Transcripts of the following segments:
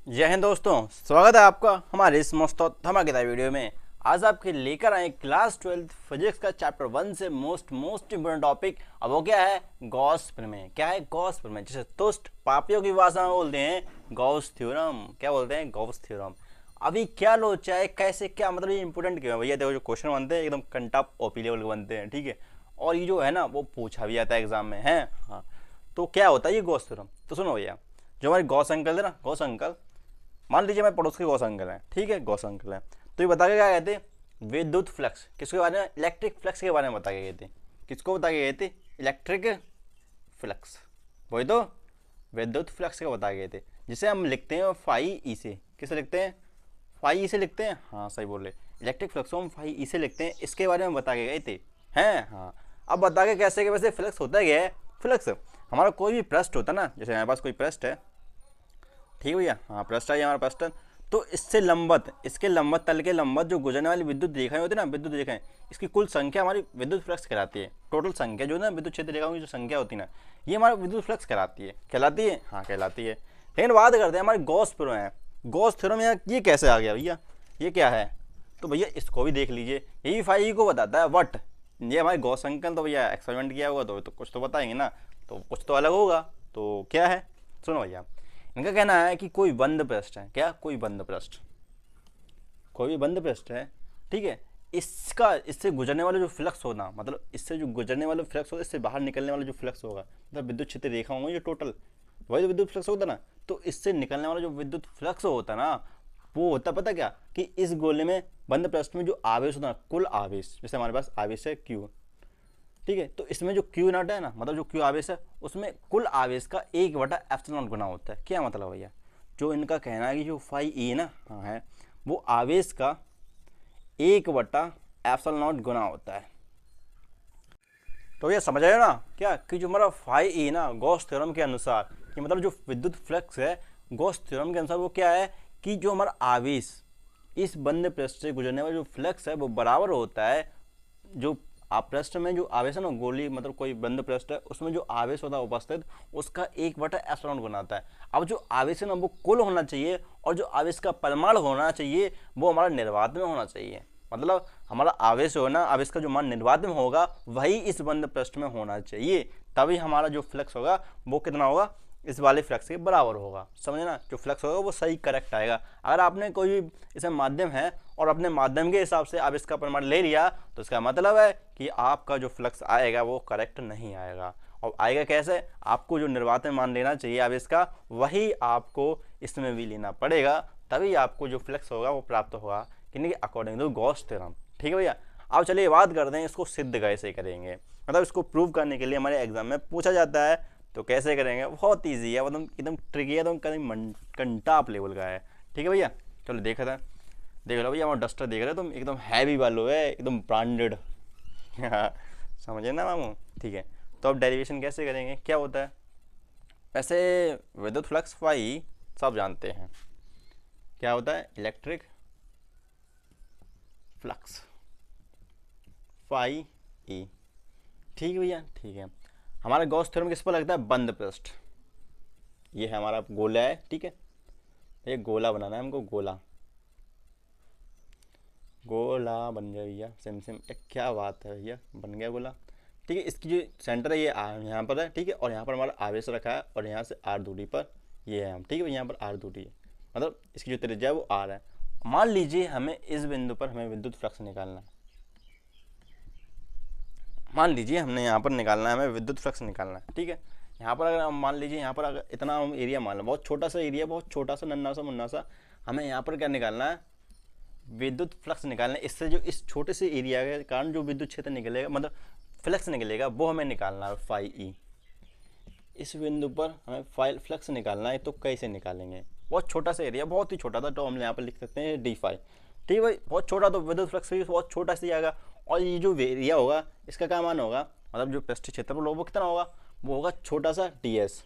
जय हिंद दोस्तों, स्वागत है आपका हमारे इस मस्त और धमाकेदार वीडियो में। आज आपके लेकर आए क्लास 12 फिजिक्स का चैप्टर 1 से मोस्ट इम्पोर्टेंट टॉपिक। अब वो क्या है? गॉस प्रमेय। क्या है गॉस प्रमेय? जिसे तुष्ट पापियों की भाषा में बोलते हैं गॉस थ्योरम। क्या बोलते हैं? Gauss theorem. अभी क्या लोचा है, कैसे, क्या मतलब, ये इंपोर्टेंट क्यों है भैया? देखो, जो क्वेश्चन बनते हैं एकदम कंटॉप ओपी लेवल के बनते हैं, ठीक है। और ये जो है ना, वो पूछा भी जाता है एग्जाम में, है। हाँ, तो क्या होता है ये गॉस थ्योरम? तो सुनो भैया, जो हमारे गॉस अंकल है ना, गॉस अंकल, मान लीजिए मैं पड़ोस के गौस अंकल हैं, ठीक है, गौस अंकल हैं। तो ये बता के क्या कहते हैं? विद्युत फ्लक्स। किसके बारे में? इलेक्ट्रिक फ्लक्स के बारे में बता के गए थे। किसको बता के गए थे? Electric flux. वही तो, विद्युत फ्लक्स का बता गए थे, जिसे हम लिखते हैं फाई ई से। किसे लिखते हैं? फाई ई से लिखते हैं। हाँ, सही बोल रहे। इलेक्ट्रिक फ्लक्स को हम फाई ई से लिखते हैं, इसके बारे में बता के गए थे, हैं। हाँ, अब बता के कैसे कि वैसे फ्लक्स होता क्या है? फ्लक्स हमारा कोई भी पृष्ठ होता ना, जैसे हमारे पास कोई पृष्ठ है, ठीक है भैया। हाँ, पृष्ठ है हमारा पृष्ठ। तो इससे लंबवत, इसके लंबवत तल के लंबवत जो गुजरने वाली विद्युत रेखाएं होती है ना, विद्युत रेखाएं, इसकी कुल संख्या हमारी विद्युत फ्लक्स कहलाती है। टोटल संख्या जो है ना, विद्युत क्षेत्र रेखाओं की जो संख्या होती है ना, ये हमारा विद्युत फ्लक्स कहलाती है। कहलाती है, हाँ कहलाती है। लेकिन बात करते हैं हमारे गॉस थ्योरम है। गॉस थ्योरम ये कैसे आ गया भैया? ये क्या है? तो भैया इसको भी देख लीजिए, यही फाई को बताता है। वट ये हमारे गॉस अंकल तो भैया एक्सपेरिमेंट किया होगा, तो कुछ तो बताएंगे ना, तो कुछ तो अलग होगा। तो क्या है? सुनो भैया, इनका कहना है कि कोई बंद पृष्ठ है। क्या? कोई बंद पृष्ठ, कोई भी बंद पृष्ठ है, ठीक है। इसका, इससे गुजरने वाला जो फ्लक्स होना, मतलब इससे जो गुजरने वाला फ्लक्स होगा, इससे बाहर निकलने वाला जो फ्लक्स होगा, मतलब विद्युत क्षेत्र रेखा होंगे जो टोटल, वही तो विद्युत फ्लक्स होता ना। तो इससे निकलने वाला जो विद्युत फ्लक्स होता ना, वो होता पता क्या? कि इस गोले में, बंद पृष्ठ में जो आवेश होता है, कुल आवेश, जैसे हमारे पास आवेश है क्यू, ठीक है, तो इसमें जो क्यू नॉट है ना, मतलब जो क्यू आवेश है, उसमें कुल आवेश का 1/एप्सिलॉन गुना होता है। क्या मतलब भैया? जो इनका कहना है कि जो फाई ई ना, हाँ है, वो आवेश का 1/एप्सिलॉन गुना होता है। तो ये समझ आए ना क्या, कि जो हमारा फाई ई ना, गॉस थ्योरम के अनुसार, कि मतलब जो विद्युत फ्लक्स है गॉस थ्योरम के अनुसार, वो क्या है कि जो हमारा आवेश इस बंद पृष्ठ से गुजरने वाला जो फ्लक्स है, वो बराबर होता है जो आप पृष्ठ में जो आवेश है ना, गोली मतलब कोई बंद पृष्ठ है, उसमें जो आवेश होता है उपस्थित, उसका 1/एप्सिलॉन गुना आता है। अब जो आवेश है ना, वो कुल होना चाहिए, और जो आवेश का परिमाण होना चाहिए, वो हमारा निर्वात में होना चाहिए। मतलब हमारा आवेश हो ना, आवेश का जो मान निर्वात में होगा, वही इस बंद पृष्ठ में होना चाहिए। तभी हमारा जो फ्लक्स होगा वो कितना होगा? इस वाले फ्लक्स के बराबर होगा। समझे ना? जो फ्लक्स होगा वो सही करेक्ट आएगा। अगर आपने कोई भी इसमें माध्यम है और अपने माध्यम के हिसाब से आप इसका परिमाण ले लिया, तो इसका मतलब है कि आपका जो फ्लक्स आएगा वो करेक्ट नहीं आएगा। और आएगा कैसे? आपको जो निर्वात में मान लेना चाहिए आवेश का, वही आपको इसमें भी लेना पड़ेगा, तभी आपको जो फ्लक्स होगा वो प्राप्त होगा, कि अकॉर्डिंग टू गॉस थ्योरम। ठीक है भैया। अब चलिए बात करते हैं इसको सिद्ध कैसे करेंगे, मतलब इसको प्रूव करने के लिए हमारे एग्जाम में पूछा जाता है। तो कैसे करेंगे? बहुत ईजी है, मतलब एकदम ट्रिकी है, एकदम कहीं कंटाप लेवल का है। ठीक है भैया, चलो देखा था। देख लो भैया, हमारा डस्टर देख रहे हो तुम, एकदम हैवी वालों है, एकदम ब्रांडेड। समझे ना मामू? ठीक है, तो अब डेरिवेशन कैसे करेंगे, क्या होता है? वैसे विद्युत फ्लक्स फाई सब जानते हैं। क्या होता है? Electric flux phi E. ठीक है भैया, ठीक है। हमारा गॉस थ्योरम किस पर लगता है? बंद पृष्ठ। ये है हमारा गोला है, ठीक है। ये गोला बनाना है हमको, गोला, गोला बन गया भैया। सिम सिम, क्या बात है भैया, बन गया गोला। ठीक है, इसकी जो सेंटर है ये यहाँ पर है, ठीक है, और यहाँ पर हमारा आवेश रखा है, और यहाँ से आर दूरी पर ये है हम, ठीक है। यहाँ पर आर दूरी है, मतलब इसकी जो त्रिज्या है वो आर है। मान लीजिए हमें इस बिंदु पर हमें विद्युत फ्लक्स निकालना है। मान लीजिए हमने यहाँ पर निकालना है, हमें विद्युत फ्लक्स निकालना है, ठीक है। यहाँ पर अगर हम मान लीजिए, यहाँ पर अगर इतना हम एरिया मान लो, बहुत छोटा सा एरिया, बहुत छोटा सा नन्ना सा मुन्ना सा, हमें यहाँ पर क्या निकालना है? विद्युत फ्लक्स निकालना है। इससे जो इस छोटे से एरिया के कारण जो विद्युत क्षेत्र निकलेगा, मतलब फ्लक्स निकलेगा, वो हमें निकालना है फाई ई। इस बिंदु पर हमें फाइल फ्लक्स निकालना है, तो कैसे निकालेंगे? बहुत छोटा सा एरिया, बहुत ही छोटा था, तो हम यहाँ पर लिख सकते हैं डी फाई। ठीक है भाई, बहुत छोटा, तो विद्युत फ्लक्स भी बहुत छोटा सा आएगा। और ये जो एरिया होगा, इसका क्या मान होगा? मतलब जो पृष्ठीय क्षेत्रफल होगा वो कितना होगा? वो होगा छोटा सा डी एस।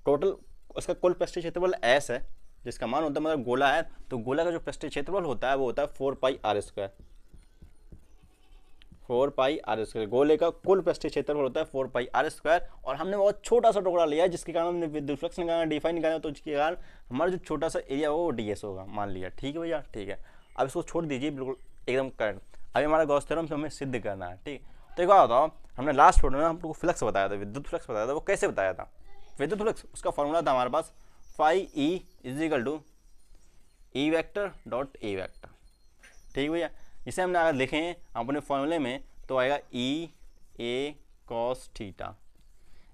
टोटल उसका कुल पृष्ठीय क्षेत्रफल एस है, जिसका मान होता है, मतलब गोला है, तो गोला का जो पृष्ठीय क्षेत्रफल होता है वो होता है 4 pi r square. 4 pi r square. गोले का कुल पृष्ठीय क्षेत्रफल होता है 4 पाई आर स्क्वायर, और हमने बहुत छोटा सा टुकड़ा लिया है जिसके कारण हमने विद्युत फ्लक्स निकालना, डी निकालना, तो उसके कारण हमारा जो छोटा सा एरिया होगा वो ds होगा, मान लिया। ठीक है भैया, ठीक है। अब इसको छोड़ दीजिए, बिल्कुल एकदम करेक्ट। अभी हमारा गॉस थ्योरम से हमें सिद्ध करना है। ठीक, तो एक बात बताओ, हमने लास्ट वीडियो में हमको फ्लक्स बताया था, विद्युत फ्लक्स बताया था, वो कैसे बताया था? विद्युत फ्लक्स, उसका फॉर्मूला था हमारे पास phi E is equal to E vector dot A vector. ठीक भैया, इसे हमने अगर लिखें अपने फॉर्मूले में तो आएगा ई ए कॉस थीटा,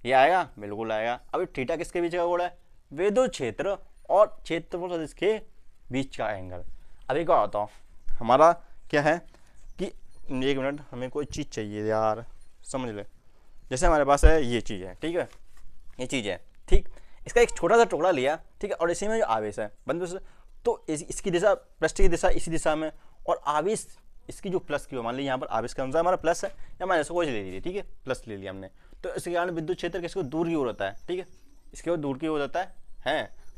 ये आएगा, बिल्कुल आएगा। अभी थीटा किसके बीच का कोण है? विद्युत क्षेत्र और क्षेत्रफल इसके बीच का एंगल। अभी क्या होता है हमारा क्या है कि 1 मिनट, हमें कोई चीज़ चाहिए यार, समझ ले। जैसे हमारे पास है ये चीज़ है, ठीक है, ये चीज़ है, ठीक, इसका एक छोटा सा टुकड़ा लिया, ठीक है, और इसी में जो आवेश है बंद, तो इसकी दिशा, पृष्ठ की दिशा इसी दिशा में, और आवेश इसकी जो प्लस की हो, मान लीजिए यहाँ पर आवेश का अनुसार हमारा प्लस है या माइनस, कोई ले लीजिए, ठीक है, प्लस ले लिया हमने, तो इसके कारण विद्युत क्षेत्र किसको दूर की ओर होता है, ठीक है, इसके ओर दूर की ओर होता है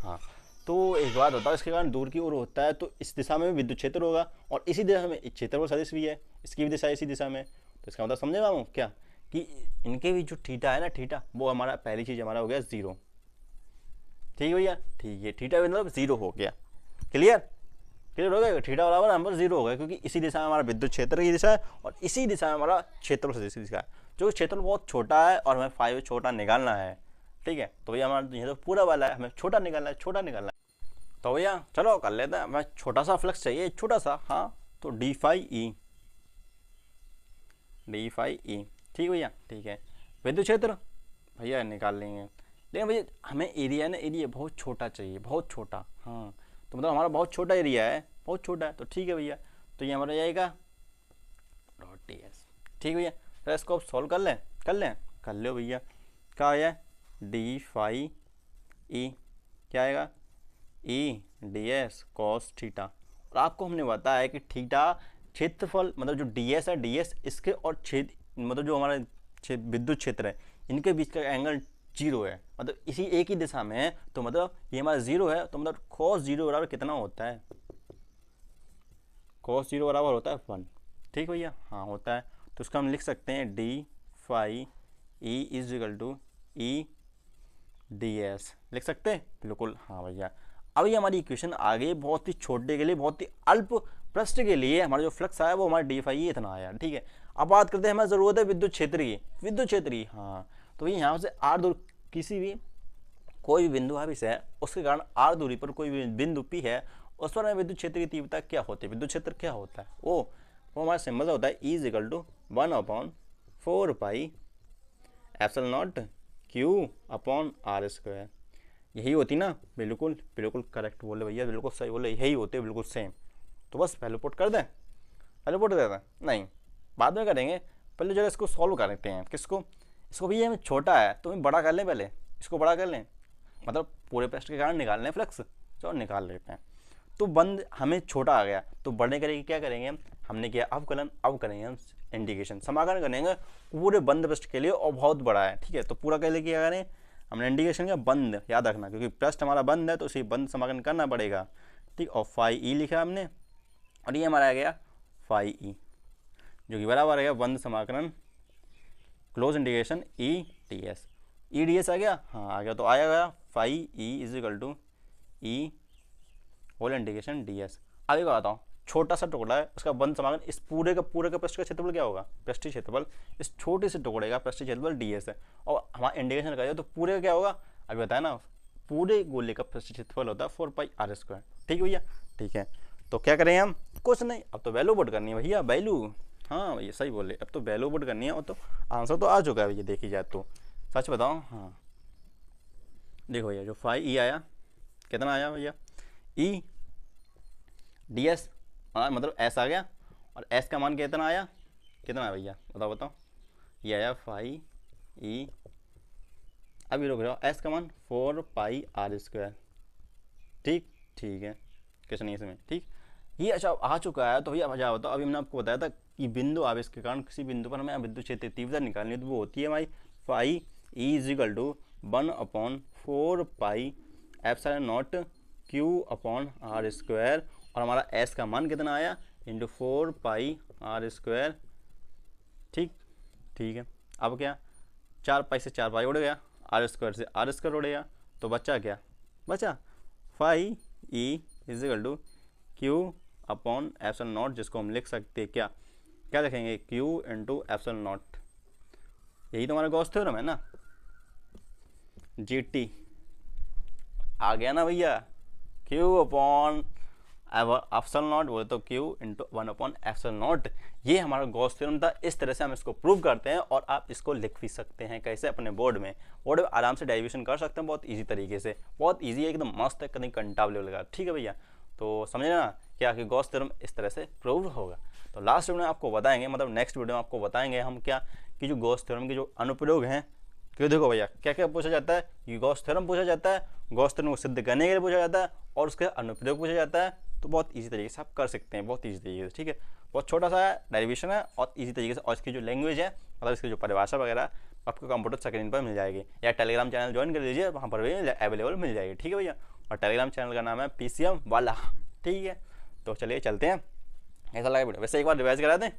हाँ। तो एक बात बताओ, इसके कारण दूर की ओर होता है तो इस दिशा में भी विद्युत क्षेत्र होगा, और इसी दिशा में क्षेत्रफल सदिश भी है, इसकी भी दिशा इसी दिशा में, तो इसका मतलब समझेगा हम क्या कि इनके भी जो थीटा है ना, थीटा, वो हमारा पहली चीज़ हमारा हो गया 0। ठीक है भैया, ठीक है, थीटा मतलब 0 हो गया। क्लियर, क्लियर हो गया, थीटा बराबर नंबर 0 हो गया, क्योंकि इसी दिशा में हमारा विद्युत क्षेत्र की दिशा है और इसी दिशा में हमारा क्षेत्रफल सदिश की दिशा है, जो क्षेत्रफल बहुत छोटा है और हमें फाई छोटा निकालना है। ठीक है, तो भैया हमारा ये तो पूरा वाला है, हमें छोटा निकालना है, छोटा निकालना है। तो भैया चलो कर लेते हैं, हमें छोटा सा फ्लक्स चाहिए, छोटा सा, हाँ, तो डी फाई ई, ठीक भैया, ठीक है। विद्युत क्षेत्र भैया निकाल लेंगे, लेकिन भैया हमें एरिया ना, एरिया बहुत छोटा चाहिए, बहुत छोटा, हाँ, तो मतलब हमारा बहुत छोटा एरिया है, बहुत छोटा है, तो ठीक है भैया, तो ये हमारा जाएगा डॉट डी एस। ठीक भैया, तो इसको आप सॉल्व कर लें, कर लो भैया, क्या आया? डी फाई ई, क्या आएगा? E D S cos theta, और आपको हमने बताया है कि थीटा क्षेत्रफल, मतलब जो डी एस है, डी एस इसके और क्षेत्र, मतलब जो हमारा विद्युत क्षेत्र है, इनके बीच का एंगल 0 है, मतलब इसी एक ही दिशा में है, तो मतलब ये हमारा 0 है, तो मतलब cos 0 बराबर कितना होता है? cos 0 बराबर होता है 1। ठीक भैया, हाँ होता है, तो उसका हम लिख सकते हैं D phi E is equal to E D S, लिख सकते हैं, बिल्कुल, हाँ भैया। अब ये हमारी इक्वेशन आ गई बहुत ही छोटे के लिए, बहुत ही अल्प पृष्ठ के लिए, हमारा जो फ्लक्स आया वो हमारा डी फाई इतना आया। ठीक है, अब बात करते हैं, हमें ज़रूरत है विद्युत क्षेत्र की, विद्युत क्षेत्र की, हाँ, तो ये यहाँ से आर दूर किसी भी कोई भी बिंदु आवेश है, उसके कारण आर दूरी पर कोई भी बिंदु पी है, उस पर विद्युत क्षेत्र की तीव्रता क्या होती है? विद्युत क्षेत्र क्या होता है? वो हमारा सिंबल होता है E equal to 1/4 pi epsilon naught Q upon R square. यही होती ना, बिल्कुल बिल्कुल करेक्ट बोले भैया, बिल्कुल सही बोले, यही होते बिल्कुल सेम। तो बस पहले पुट कर दें, पहले पुट दे दें, नहीं बाद में करेंगे, पहले जो है इसको सॉल्व करते हैं। किसको? इसको भैया हमें छोटा है तो हमें बड़ा कर लें, पहले इसको बड़ा कर लें, मतलब पूरे पृष्ठ के कारण निकाल लें फ्लक्स, चलो निकाल लेते हैं। तो बंद हमें छोटा आ गया, तो बड़े करेंगे, क्या करेंगे हमने किया अवकलन, अब करेंगे हम इंटीग्रेशन, समाकलन करेंगे पूरे बंद पृष्ठ के लिए, और बहुत बड़ा है, ठीक है, तो पूरा के लिए क्या करें हमने इंटीग्रेशन किया बंद, याद रखना क्योंकि पृष्ठ हमारा बंद है तो उसे बंद समाकलन करना पड़ेगा। ठीक, और फाई ई लिखा हमने, और ये हमारा आ गया फाई ई, जो कि बराबर आ गया बंद समाकलन close integration E D s. E D s आ गया, हाँ आ गया, तो आया गया phi E is equal to E whole integration d s. आगे का आता हूँ, छोटा सा टुकड़ा है, उसका बंद समाकलन, इस पूरे का पृष्ठ का क्षेत्रफल क्या होगा? पृष्ठीय क्षेत्रफल, इस छोटे से टुकड़े का पृष्ठीय क्षेत्रफल डी एस है, और हमारा इंटीग्रेशन करेगा तो पूरे का क्या होगा? अभी बताया ना, पूरे गोले का पृष्ठीय क्षेत्रफल होता है 4 पाई आर स्क्वायर। ठीक है भैया, ठीक है, तो क्या करें हम? कुछ नहीं, अब तो वैल्यू पुट करनी है भैया, वैल्यू, हाँ भैया सही बोले, अब तो वैल्यू पुट करनी है, और तो आंसर तो आ चुका है भैया, देखी जाए तो, सच बताओ, हाँ देखो भैया, जो फाई ई आया, कितना आया भैया? ई डी एस, मतलब एस आ गया, और एस का मान कितना आया? कितना आया भैया बताओ बताओ? ये आया फाई ई, अभी रुक जाओ, एस का मान 4 पाई आर स्क्वायर। ठीक, ठीक है, कुछ नहीं इसमें, ठीक, ये अच्छा आ चुका है। तो भैया मजा बताओ, अभी मैंने आपको बताया था कि बिंदु आवेश के कारण किसी बिंदु पर हमें विद्युत क्षेत्र तीव्रता निकालनी है, तो वो होती है हमारी phi E is equal to 1/4 pi epsilon naught Q upon R square, और हमारा एस का मान कितना आया? इंटू 4 पाई आर स्क्वायर ठीक ठीक है। अब क्या, 4 पाई से 4 पाई उड़ गया, आर स्क्वायर से आर स्क्वायर उड़ गया, तो बचा क्या, बचा phi E is equal to Q upon epsilon naught, जिसको हम लिख सकते हैं क्या, क्या लिखेंगे, क्यू इंटू एप्सिलॉन नॉट। यही तो हमारा गॉस थ्योरम है ना, जी टी आ गया ना भैया, क्यू अपॉन एप्सिलॉन नॉट बोले तो Q into 1 upon epsilon not. ये हमारा गॉस थ्योरम था। इस तरह से हम इसको प्रूव करते हैं और आप इसको लिख भी सकते हैं कैसे, अपने बोर्ड में आराम से डेरिवेशन कर सकते हैं बहुत इजी तरीके से, बहुत इजी है, एकदम मस्त है, कहीं कंटावले लगा। ठीक है भैया, तो समझे ना क्या कि गॉस थ्योरम इस तरह से प्रूव होगा। तो लास्ट वीडियो में आपको बताएंगे, मतलब नेक्स्ट वीडियो में आपको बताएंगे हम क्या कि जो गॉस थ्योरम के जो अनुप्रयोग हैं, क्यों देखो भैया क्या क्या पूछा जाता है, ये गॉस थ्योरम पूछा जाता है, गॉस थ्योरम को सिद्ध करने के लिए पूछा जाता है और उसके अनुप्रयोग पूछा जाता है। तो बहुत इजी तरीके से आप कर सकते हैं, बहुत इजी तरीके से। ठीक है, बहुत छोटा सा डेरिवेशन है और इजी तरीके से, और इसकी जो लैंग्वेज है मतलब इसकी जो परिभाषा वगैरह आपको कंप्यूटर स्क्रीन पर मिल जाएगी, या टेलीग्राम चैनल ज्वाइन कर लीजिए, वहाँ पर भी अवेलेबल मिल जाएगी। ठीक है भैया, और टेलीग्राम चैनल का नाम है PCM वाला। ठीक है, तो चलिए चलते हैं। ऐसा लगा वीडियो, वैसे एक बार रिवाइज करा दें,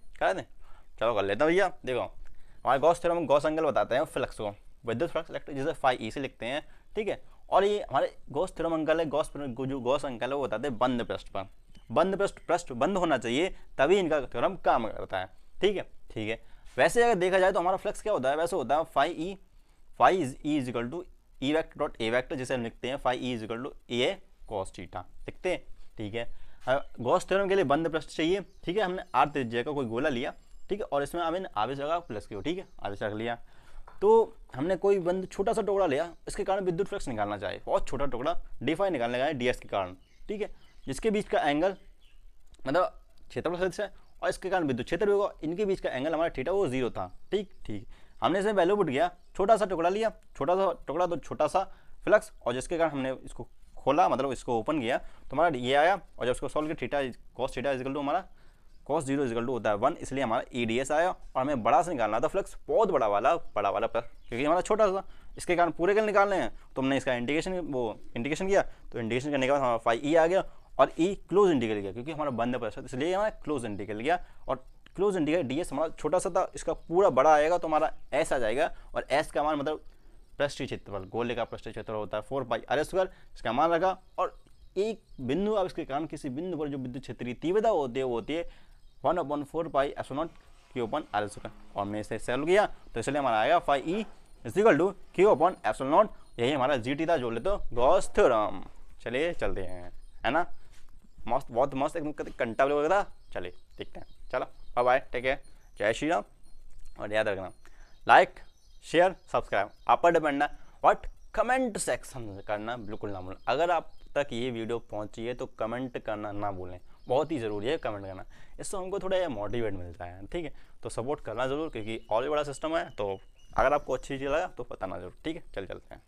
चलो कर लेता हूँ भैया। देखो हमारे गॉस थ्योरम में गॉस एंगल बताते हैं फ्लक्स को, विद्युत फ्लक्स इलेक्ट्रिक, जिसे फाई ई से लिखते हैं। ठीक है, और ये हमारे गॉस थ्योरम अंकल है, जो गॉस अंकल है वो बताते हैं बंद पृष्ठ पर, बंद पृष्ठ बंद होना चाहिए तभी इनका थ्योरम काम करता है। ठीक है ठीक है, वैसे अगर देखा जाए तो हमारा फ्लक्स क्या होता है, वैसे होता है phi E is equal to E vector dot A vector, जिसे हम लिखते हैं phi E is equal to A cos theta, लिखते हैं। ठीक है, गॉस थ्योरम के लिए बंद पृष्ठ चाहिए। ठीक है, हमने आर त्रिज्या का कोई गोला लिया, ठीक है, और इसमें हमने आवेश लगा प्लस क्यू। ठीक है, आवेश रख लिया, तो हमने कोई बंद छोटा सा टुकड़ा लिया, इसके कारण विद्युत फ्लक्स निकालना चाहिए, बहुत छोटा टुकड़ा डी फाई निकालने का है डी एस के कारण। ठीक है, जिसके बीच का एंगल मतलब क्षेत्रफल सदिश है और इसके कारण विद्युत क्षेत्र भी होगा, इनके बीच का एंगल हमारा थीटा वो 0 था। ठीक ठीक, हमने इसमें वैल्यू पुट किया, छोटा सा टुकड़ा लिया, छोटा सा टुकड़ा तो छोटा सा फ्लक्स, और जिसके कारण हमने इसको खोला मतलब इसको ओपन किया तो हमारा ये आया, और जब उसको सॉल्व किया theta cos theta equal to हमारा cos 0 इजिकल टू होता है 1, इसलिए हमारा EDS आया। और हमें बड़ा से निकालना था फ्लक्स, बहुत बड़ा वाला प्लस, क्योंकि हमारा छोटा सा, इसके कारण पूरे के निकालने हैं, तो हमने इसका इंटीग्रेशन किया, तो इंटीग्रेशन करने के बाद हमारा फाई ई आ गया और ई क्लोज इंटीग्रल गया, क्योंकि हमारा बंद पृष्ठ इसलिए हमारा क्लोज इंटीग्रल गया। और क्लोज इंटीग्रल DS हमारा छोटा सा था, इसका पूरा बड़ा आएगा तो हमारा S आ जाएगा, और S का मान मतलब पृष्ठीय क्षेत्रफल, गोले का पृष्ठीय क्षेत्रफल होता है 4 पाई r स्क्वायर, इसका मान रखा। और एक बिंदु, अब इसके कारण किसी बिंदु पर जो विद्युत क्षेत्रीय तीव्रता होती है वो होती है 1/4 pi epsilon naught Q upon R square, और हमने इसे सॉल्व किया तो इसलिए हमारा आएगा phi E is equal to Q upon epsilon naught. यही हमारा GT था, जो ले तो गॉस थ्योरम। चलिए चलते हैं, है ना, मस्त, बहुत मस्त, एकदम कंटा वगैरह। चलिए देखते हैं, चलो बाय बाय, टेक केयर, जय श्री राम। और याद रखना लाइक शेयर सब्सक्राइब आप पर डिपेंड है, बट कमेंट सेक्शन करना बिल्कुल ना भूलें। अगर आप तक ये वीडियो पहुंची है तो कमेंट करना ना भूलें, बहुत ही ज़रूरी है कमेंट करना, इससे हमको थोड़ा मोटिवेट मिलता है। ठीक है, तो सपोर्ट करना ज़रूर, क्योंकि और भी बड़ा सिस्टम है, तो अगर आपको अच्छी चीज़ लगा तो बताना ज़रूर। ठीक है, चलते हैं।